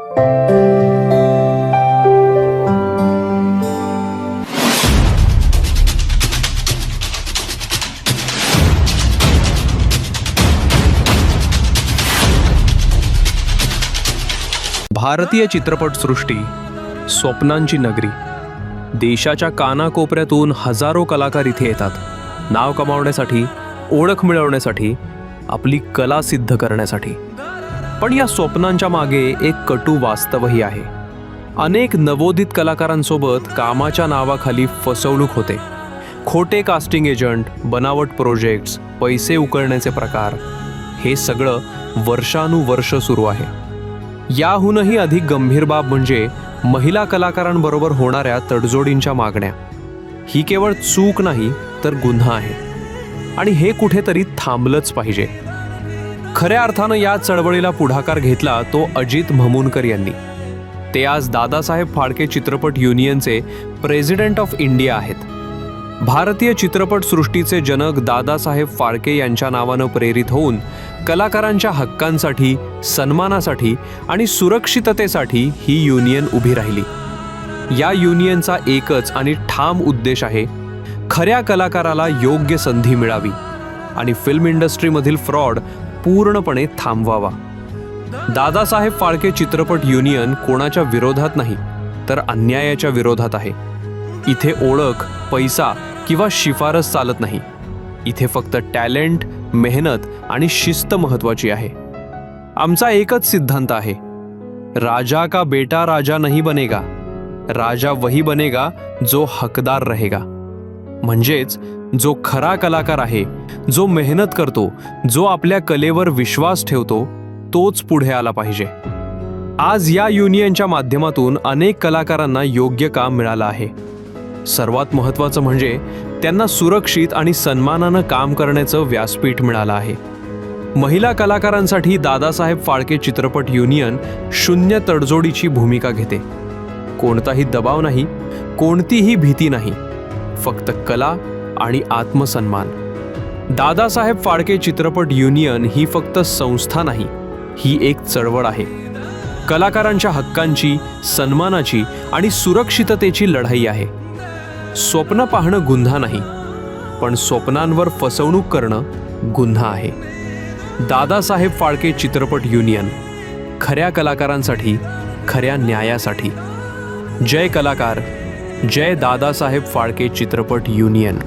भारतीय चित्रपटसृष्टी स्वप्नांची नगरी. देशाच्या कानाकोपऱ्यातून हजारो कलाकार इथे येतात, नाव कमावण्यासाठी, ओळख मिळवण्यासाठी, आपली कला सिद्ध करण्यासाठी. पण या स्वप्नांच्या मागे एक कटू वास्तवही आहे. अनेक नवोदित कलाकारांसोबत कामाच्या नावाखाली फसवणूक होते. खोटे कास्टिंग एजंट, बनावट प्रोजेक्ट्स, पैसे उकळण्याचे प्रकार, हे सगळं वर्षानुवर्ष सुरू आहे. याहूनही अधिक गंभीर बाब म्हणजे महिला कलाकारांबरोबर होणाऱ्या तडजोडींच्या मागण्या. ही केवळ चूक नाही तर गुन्हा आहे, आणि हे कुठेतरी थांबलंच पाहिजे. खऱ्या अर्थानं या चळवळीला पुढाकार घेतला तो अजित म्हमुनकर यांनी. ते आज दादासाहेब फाळके चित्रपट युनियनचे प्रेसिडेंट ऑफ इंडिया आहेत. भारतीय चित्रपटसृष्टीचे जनक दादासाहेब फाळके यांच्या नावानं प्रेरित होऊन कलाकारांच्या हक्कांसाठी, सन्मानासाठी आणि सुरक्षिततेसाठी ही युनियन उभी राहिली. या युनियनचा एकच आणि ठाम उद्देश आहे, खऱ्या कलाकाराला योग्य संधी मिळावी आणि फिल्म इंडस्ट्रीमधील फ्रॉड पूर्णपणे थांबवावा. दादासाहेब फाळके चित्रपट युनियन कोणाच्या विरोधात नाही, तर अन्यायाच्या विरोधात आहे. इथे ओळख, पैसा किंवा शिफारस चालत नाही. इथे फक्त टॅलेंट, मेहनत आणि शिस्त महत्वाची आहे. आमचा एकच सिद्धांत आहे, राजा का बेटा राजा नहीं बनेगा, राजा वही बनेगा जो हकदार रहेगा. म्हणजेच जो खरा कलाकार आहे, जो मेहनत करतो, जो आपल्या कलेवर विश्वास ठेवतो, तोच पुढे आला पाहिजे. आज या युनियनच्या माध्यमातून अनेक कलाकारांना योग्य काम मिळालं आहे. सर्वात महत्त्वाचं म्हणजे त्यांना सुरक्षित आणि सन्मानानं काम करण्याचं व्यासपीठ मिळालं आहे. महिला कलाकारांसाठी दादासाहेब फाळके चित्रपट युनियन शून्य तडजोडीची भूमिका घेते. कोणताही दबाव नाही, कोणतीही भीती नाही, फक्त कला आणि आत्मसन्मान. दादासाहेब फाळके चित्रपट युनियन ही फक्त संस्था नाही, ही एक चळवळ आहे. कलाकारांच्या हक्कांची, सन्मानाची आणि सुरक्षिततेची लढाई आहे. स्वप्न पाहणं गुन्हा नाही, पण स्वप्नांवर फसवणूक करणं गुन्हा आहे. दादासाहेब फाळके चित्रपट युनियन, खऱ्या कलाकारांसाठी, खऱ्या न्यायासाठी. जय कलाकार, जय दादासाहेब फाळके चित्रपट युनियन.